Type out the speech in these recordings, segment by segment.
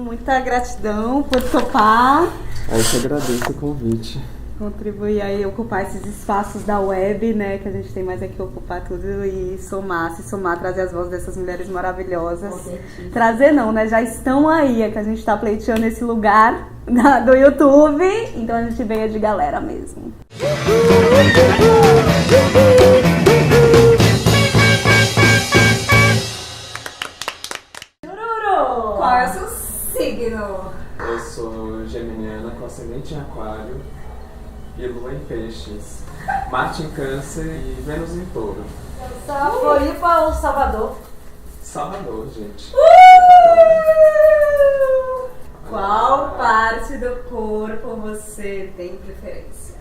muita gratidão por topar. Aí que agradeço o convite. Contribuir aí, ocupar esses espaços da web, né, que a gente tem mais aqui ocupar tudo e se somar, trazer as vozes dessas mulheres maravilhosas. Trazer não, né, já estão aí, é que a gente tá pleiteando esse lugar do YouTube, então a gente veio de galera mesmo. Chururu! Qual é o seu signo? Eu sou geminiana com ascendente em aquário e lua em peixes, Marte em câncer e Vênus em touro. Floripa ou Salvador? Salvador, gente. Qual parte do corpo você tem preferência?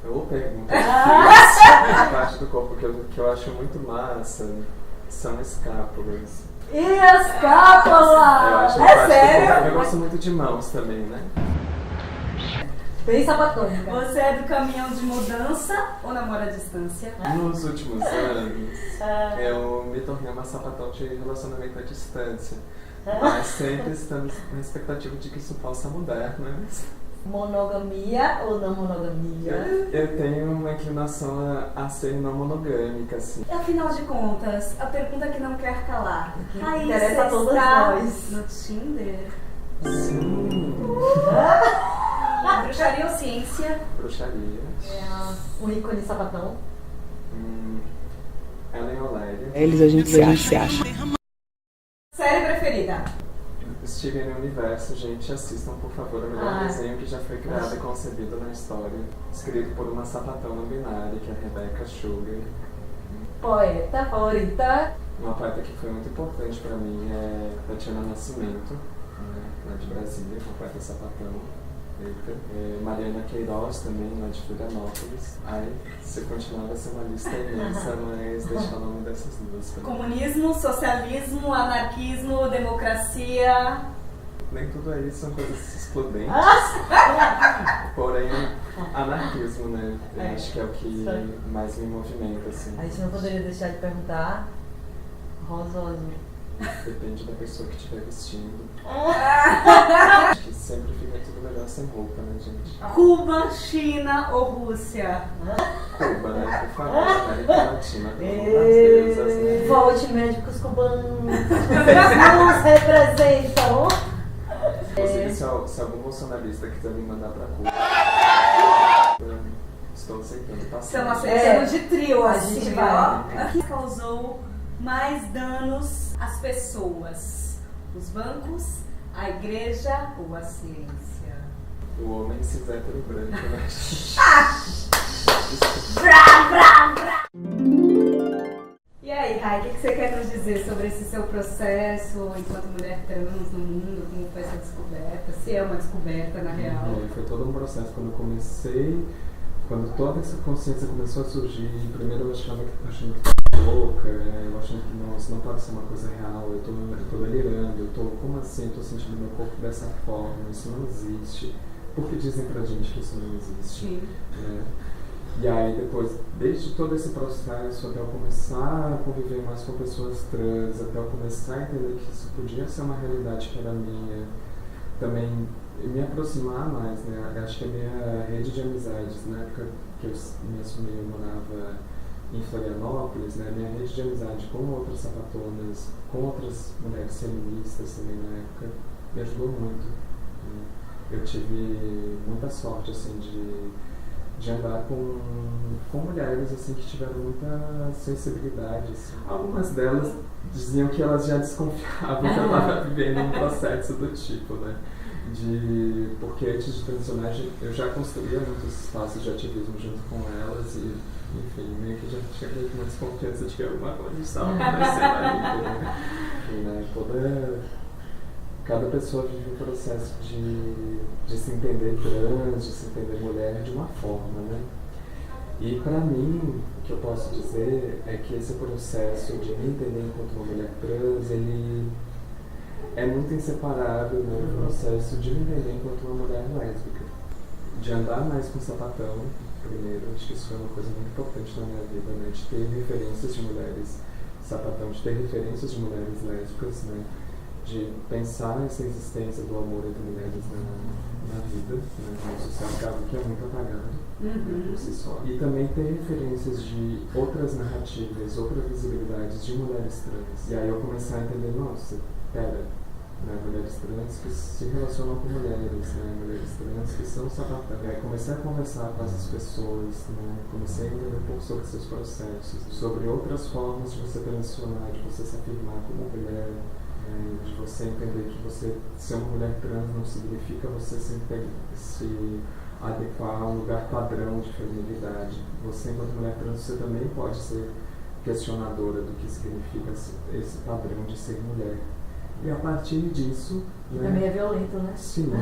Eu pergunto a parte do corpo que eu acho muito massa são escápulas. Escápula! Eu acho É sério? Eu gosto muito de mãos também, né? Bem sapatônica. Você é do caminhão de mudança ou namora à distância? Nos últimos anos, eu me tornei uma sapatão de relacionamento à distância. Mas sempre estamos na expectativa de que isso possa mudar, né? Monogamia ou não monogamia? Eu tenho uma inclinação a ser não monogâmica, assim. Afinal de contas, a pergunta que não quer calar. Que Aí interessa a você todos está nós. no Tinder? Sim. Bruxaria ou ciência? Bruxaria. Um ícone sapatão. Ellen Oléria. Eles a gente se acha. Série preferida? Steven Universo, gente, assistam por favor o melhor desenho que já foi criado e concebido na história. Escrito por uma sapatão não binária, que é a Rebecca Sugar. Poeta favorita. Uma poeta que foi muito importante pra mim é Tatiana Nascimento, né, lá de Brasília, uma poeta sapatão. Mariana Queiroz também, lá de Florianópolis. Aí, se continuar, vai ser uma lista imensa, mas deixa o nome dessas duas. Comunismo, socialismo, anarquismo, democracia. Nem tudo aí são coisas excludentes. Porém, anarquismo, né? Eu acho que é o que mais me movimenta, assim. A gente não poderia deixar de perguntar. Rosa ou azul? Depende da pessoa que estiver vestindo. Acho que sempre fica tudo melhor sem roupa, né, gente? Cuba, China ou Rússia? Cuba, né? Por favor, América Latina, pelo amor das deusas, né? Volte, médicos cubanos. Nos representam. Inclusive, se algum bolsonarista quiser me mandar pra Cuba, eu estou aceitando passar. Estamos aceitando de trio, A assim, gente ó. vai. O que causou mais danos às pessoas? Os bancos, a igreja ou a ciência? O homem cis hétero branco, né? E aí, Rai, o que você quer nos dizer sobre esse seu processo enquanto mulher trans no mundo? Como foi essa descoberta? Se é uma descoberta, na real? Foi todo um processo quando eu comecei, quando toda essa consciência começou a surgir. Primeiro eu achando que estava louca, eu achando que não, isso não pode ser uma coisa real, eu tô delirando, como assim, eu tô sentindo meu corpo dessa forma, isso não existe. Porque dizem pra gente que isso não existe. Sim. Né? E aí depois, desde todo esse processo, até eu começar a conviver mais com pessoas trans, até eu começar a entender que isso podia ser uma realidade que era minha, também me aproximar mais, né? Acho que a minha rede de amizades, na época que eu me assumi, eu morava em Florianópolis, né? Minha rede de amizade com outras sapatonas, com outras mulheres feministas também na época, me ajudou muito. Né? Eu tive muita sorte, assim, de andar com mulheres, assim, que tiveram muita sensibilidade, assim. Algumas delas diziam que elas já desconfiavam que eu estava vivendo um processo do tipo, né? Porque antes de transicionar, eu já construía muitos espaços de ativismo junto com elas e, enfim, meio que já tinha meio que uma desconfiança de que alguma coisa estava acontecendo ali, né? E, né, cada pessoa vive um processo de se entender trans, de se entender mulher de uma forma, né? E pra mim, o que eu posso dizer é que esse processo de me entender enquanto uma mulher trans, ele é muito inseparável, né, do processo de me entender enquanto uma mulher lésbica. De andar mais com sapatão, primeiro, acho que isso foi uma coisa muito importante na minha vida, né? De ter referências de mulheres sapatão, de ter referências de mulheres lésbicas, né? de pensar essa existência do amor entre mulheres na vida, no mundo social, que é algo que é muito apagado por si só. E também ter referências de outras narrativas, outras visibilidades de mulheres trans. E aí eu comecei a entender, nossa, pera, mulheres trans que se relacionam com mulheres, mulheres trans que são sapatão. Aí comecei a conversar com essas pessoas, comecei a entender um pouco sobre seus processos, sobre outras formas de você transicionar, de você se afirmar como mulher, de você entender que você ser uma mulher trans não significa você se adequar a um lugar padrão de feminilidade. Você, enquanto mulher trans, você também pode ser questionadora do que significa esse padrão de ser mulher. E a partir disso... Que também é violento, né? Sim,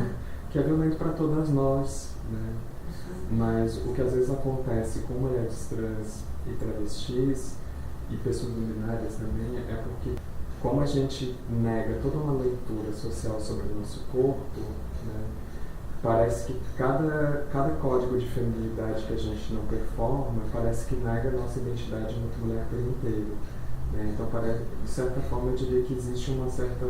que é violento para todas nós, né? Mas o que às vezes acontece com mulheres trans e travestis e pessoas não binárias também é porque, como a gente nega toda uma leitura social sobre o nosso corpo, né, parece que cada código de feminilidade que a gente não performa parece que nega a nossa identidade enquanto mulher por inteiro. Então, de certa forma, eu diria que existe uma certa...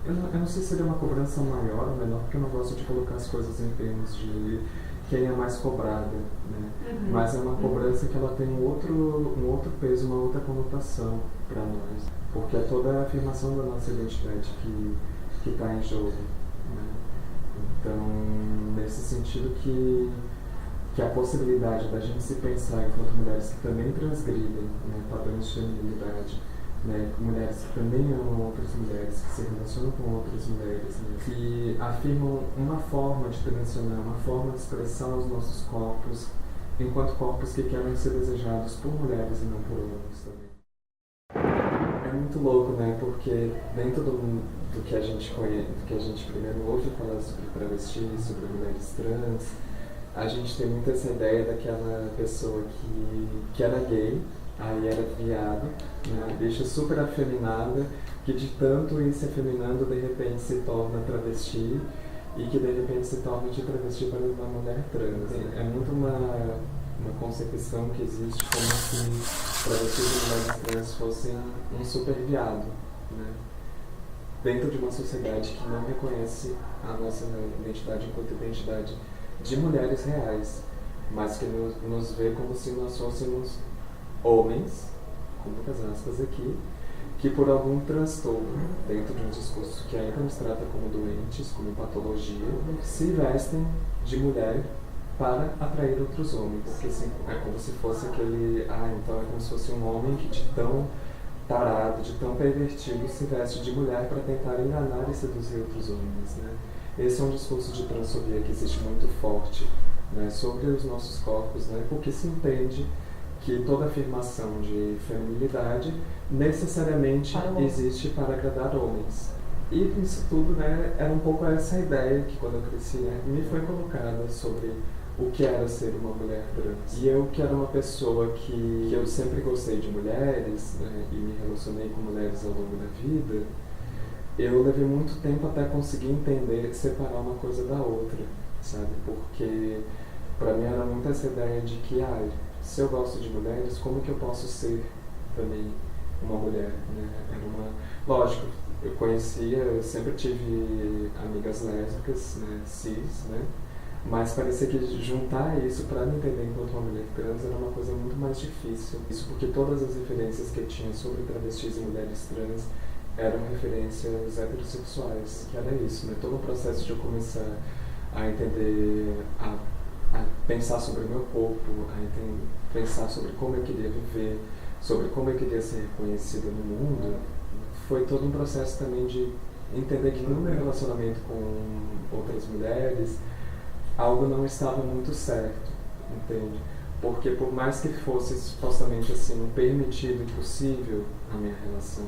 Eu não sei se seria uma cobrança maior ou menor, porque eu não gosto de colocar as coisas em termos de quem é mais cobrada, né? Mas é uma cobrança que ela tem um outro peso, uma outra conotação para nós, porque é toda a afirmação da nossa identidade que está em jogo, né? Então, nesse sentido que a possibilidade da gente se pensar enquanto mulheres que também transgridem, padrões de feminilidade, mulheres que também amam outras mulheres, que se relacionam com outras mulheres, que afirmam uma forma de transicionar, uma forma de expressar os nossos corpos enquanto corpos que querem ser desejados por mulheres e não por homens também. É muito louco, porque dentro do que a gente conhece, do que a gente primeiro ouve falar sobre travestis, sobre mulheres trans, a gente tem muito essa ideia daquela pessoa que era gay, aí era viado, uma bicha super afeminada, que de tanto ir se afeminando, de repente se torna travesti, e que de repente se torna de travesti para uma mulher trans. É muito uma concepção que existe como se travestis e mulheres trans fossem um super viado, dentro de uma sociedade que não reconhece a nossa identidade enquanto identidade de mulheres reais, mas que nos vê como se nós fôssemos homens, com muitas aspas aqui, que por algum transtorno, dentro de um discurso que ainda nos trata como doentes, como patologia, se vestem de mulher para atrair outros homens. Porque assim, é como se fosse aquele... então é como se fosse um homem que de tão tarado, de tão pervertido, se veste de mulher para tentar enganar e seduzir outros homens, Esse é um discurso de transfobia que existe muito forte, sobre os nossos corpos, porque se entende que toda afirmação de feminilidade necessariamente existe para agradar homens. E isso tudo, era um pouco essa ideia que quando eu cresci, me foi colocada sobre o que era ser uma mulher trans. E eu, que era uma pessoa que eu sempre gostei de mulheres, e me relacionei com mulheres ao longo da vida, eu levei muito tempo até conseguir entender, separar uma coisa da outra, sabe? Porque para mim era muito essa ideia de que, se eu gosto de mulheres, como que eu posso ser também uma mulher, Lógico, eu sempre tive amigas lésbicas, cis, mas parecia que juntar isso para me entender enquanto uma mulher trans era uma coisa muito mais difícil. Isso porque todas as referências que eu tinha sobre travestis e mulheres trans eram referências heterossexuais, que era isso, todo o processo de eu começar a entender, a pensar sobre o meu corpo, a pensar sobre como eu queria viver, sobre como eu queria ser reconhecida no mundo, foi todo um processo também de entender que no meu relacionamento com outras mulheres, algo não estava muito certo, entende? Porque por mais que fosse supostamente assim permitido e possível a minha relação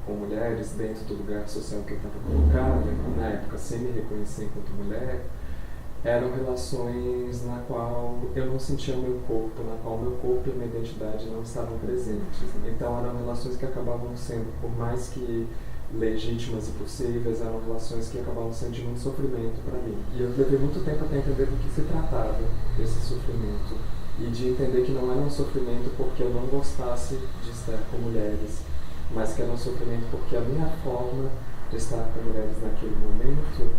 com mulheres dentro do lugar social que eu estava colocada, na época sem me reconhecer enquanto mulher, eram relações na qual eu não sentia o meu corpo, na qual o meu corpo e a minha identidade não estavam presentes. Então eram relações que acabavam sendo, por mais que legítimas e possíveis, eram relações que acabavam sendo de muito sofrimento para mim. E eu levei muito tempo até entender do que se tratava esse sofrimento. E de entender que não era um sofrimento porque eu não gostasse de estar com mulheres, mas que era um sofrimento porque a minha forma de estar com mulheres naquele momento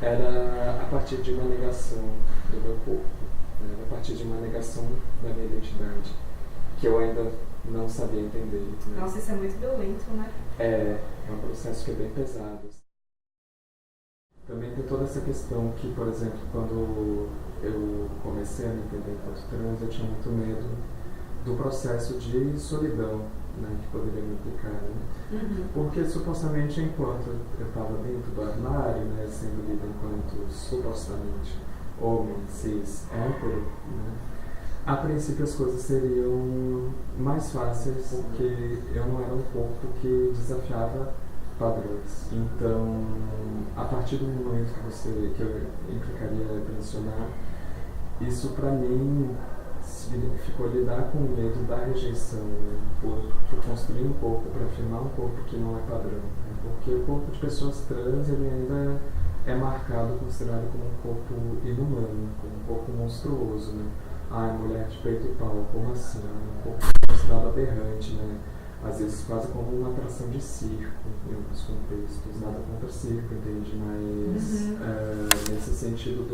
era a partir de uma negação do meu corpo, né? A partir de uma negação da minha identidade, que eu ainda não sabia entender. Né? Nossa, isso é muito violento, né? É um processo que é bem pesado. Também tem toda essa questão que, por exemplo, quando eu comecei a me entender enquanto trans, eu tinha muito medo do processo de solidão, né, que poderia me implicar. Né? Porque supostamente enquanto eu estava dentro do armário, né, sendo lido enquanto supostamente homem, cis, hétero, né, a princípio as coisas seriam mais fáceis porque eu não era um corpo que desafiava padrões. Então, a partir do momento que eu implicaria mencionar, isso para mim significou lidar com o medo da rejeição, né? por construir um corpo, para afirmar um corpo que não é padrão. Né? Porque o corpo de pessoas trans ele ainda é marcado, considerado como um corpo inumano, como um corpo monstruoso. Né? Mulher de peito e pau, como assim? Um corpo considerado aberrante, né? Às vezes quase como uma atração de circo em alguns contextos, nada contra circo, entende? Mas nesse sentido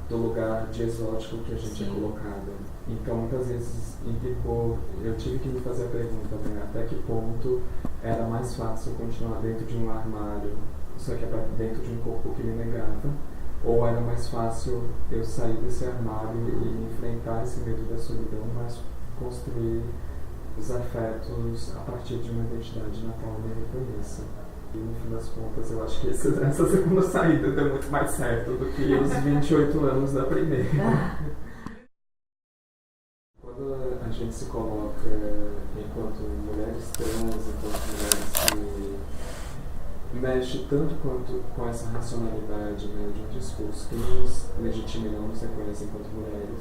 do lugar de exótico que a gente é colocado. Então muitas vezes implicou, eu tive que me fazer a pergunta, né? Até que ponto era mais fácil continuar dentro de um armário, só que dentro de um corpo que me negava, ou era mais fácil eu sair desse armário e enfrentar esse medo da solidão, mas construir os afetos a partir de uma identidade na qual eu me reconheça. E no fim das contas, eu acho que essa segunda saída deu muito mais certo do que os 28 anos da primeira. Quando a gente se coloca enquanto mulheres trans, enquanto mulheres que mexe tanto quanto com essa racionalidade, né, de um discurso que nos legitima e não nos reconhece enquanto mulheres,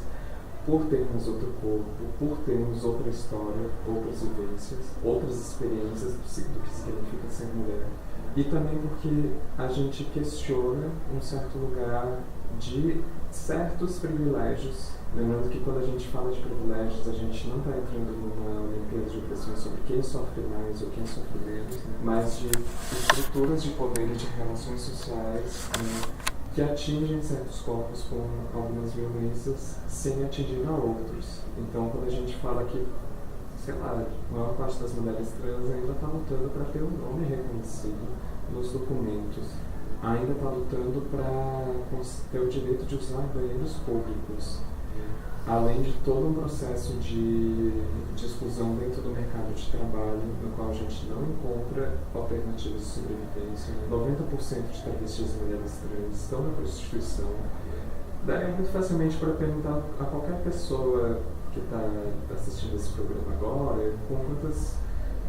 por termos outro corpo, por termos outra história, outras vivências, outras experiências do que significa ser mulher. E também porque a gente questiona um certo lugar de certos privilégios. Lembrando que quando a gente fala de privilégios, a gente não está entrando numa Olimpíada de opressões sobre quem sofre mais ou quem sofre menos, né? Mas de estruturas de poder e de relações sociais, né, que atingem certos corpos com algumas violências sem atingir a outros. Então, quando a gente fala que, sei lá, a maior parte das mulheres trans ainda está lutando para ter o nome reconhecido nos documentos, ainda está lutando para ter o direito de usar banheiros públicos, além de todo um processo de exclusão dentro do mercado de trabalho, no qual a gente não encontra alternativas de sobrevivência. 90% de travestis e mulheres trans estão na prostituição. Daria muito facilmente para perguntar a qualquer pessoa que está assistindo esse programa agora, com quantas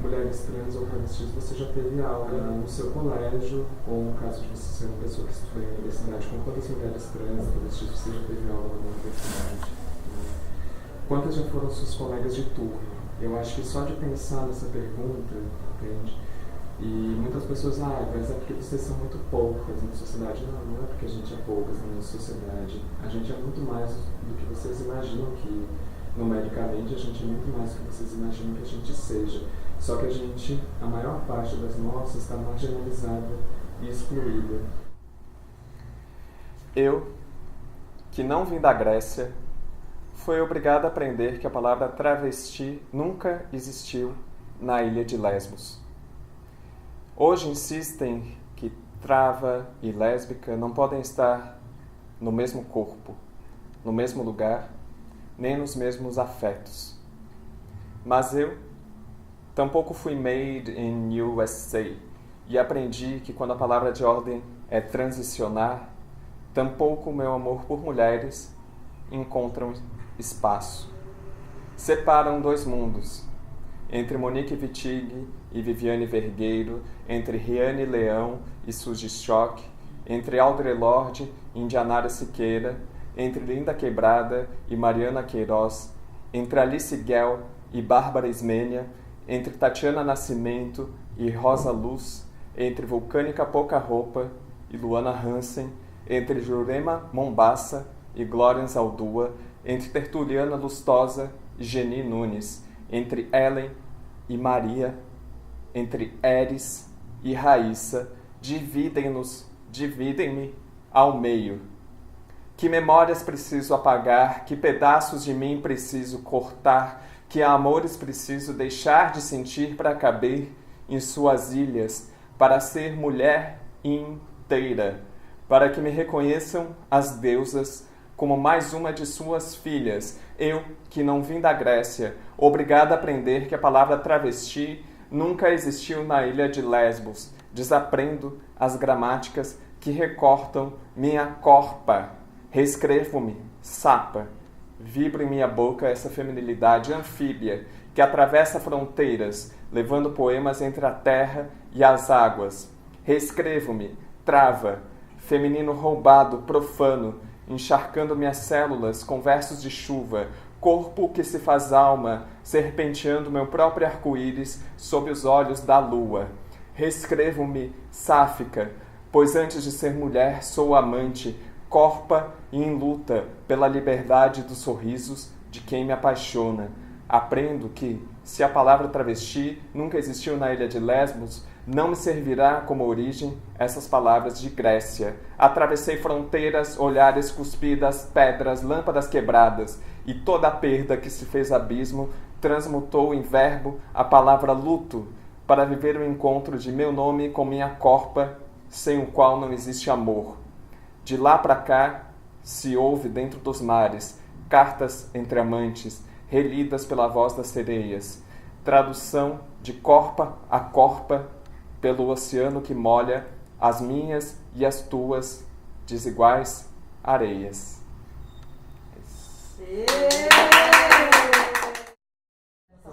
mulheres trans ou travestis você já teve aula no seu colégio, ou no caso de você ser uma pessoa que estudou na universidade, com quantas mulheres trans e travestis você já teve aula na universidade? Quantas já foram suas colegas de turno? Eu acho que só de pensar nessa pergunta, entende? E muitas pessoas, mas é porque vocês são muito poucas na sociedade. Não é porque a gente é poucas na sociedade. A gente é muito mais do que vocês imaginam que, numericamente, a gente é muito mais do que vocês imaginam que a gente seja. Só que a maior parte das nossas está marginalizada e excluída. Eu, que não vim da Grécia, fui obrigado a aprender que a palavra travesti nunca existiu na ilha de Lesbos. Hoje insistem que trava e lésbica não podem estar no mesmo corpo, no mesmo lugar, nem nos mesmos afetos. Mas eu tampouco fui made in USA e aprendi que quando a palavra de ordem é transicionar, tampouco o meu amor por mulheres encontra espaço. Separam dois mundos, entre Monique Wittig e Viviane Vergueiro, entre Riane Leão e Suzy Schock, entre Audre Lorde e Indianara Siqueira, entre Linda Quebrada e Mariana Queiroz, entre Alice Guel e Bárbara Ismênia, entre Tatiana Nascimento e Rosa Luz, entre Vulcânica Pouca Roupa e Luana Hansen, entre Jurema Mombassa e Glórias Aldua, entre Tertuliana Lustosa e Geni Nunes, entre Ellen e Maria, entre Eris e Raíssa, dividem-me ao meio. Que memórias preciso apagar, que pedaços de mim preciso cortar, que amores preciso deixar de sentir para caber em suas ilhas, para ser mulher inteira, para que me reconheçam as deusas como mais uma de suas filhas, eu que não vim da Grécia, obrigada a aprender que a palavra travesti nunca existiu na ilha de Lesbos, desaprendo as gramáticas que recortam minha corpa, reescrevo-me, sapa, vibra em minha boca essa feminilidade anfíbia que atravessa fronteiras, levando poemas entre a terra e as águas. Reescrevo-me, trava, feminino roubado, profano, encharcando minhas células com versos de chuva, corpo que se faz alma, serpenteando meu próprio arco-íris sob os olhos da lua. Reescrevo-me, sáfica, pois antes de ser mulher sou amante, corpa e em luta pela liberdade dos sorrisos de quem me apaixona. Aprendo que, se a palavra travesti nunca existiu na ilha de Lesbos, não me servirá como origem essas palavras de Grécia. Atravessei fronteiras, olhares cuspidas, pedras, lâmpadas quebradas, e toda a perda que se fez abismo transmutou em verbo a palavra luto, para viver o encontro de meu nome com minha corpa, sem o qual não existe amor. De lá para cá, se ouve dentro dos mares, cartas entre amantes, relidas pela voz das sereias, tradução de corpa a corpa, pelo oceano que molha as minhas e as tuas desiguais areias.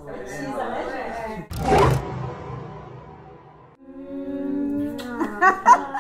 Precisa, né, gente?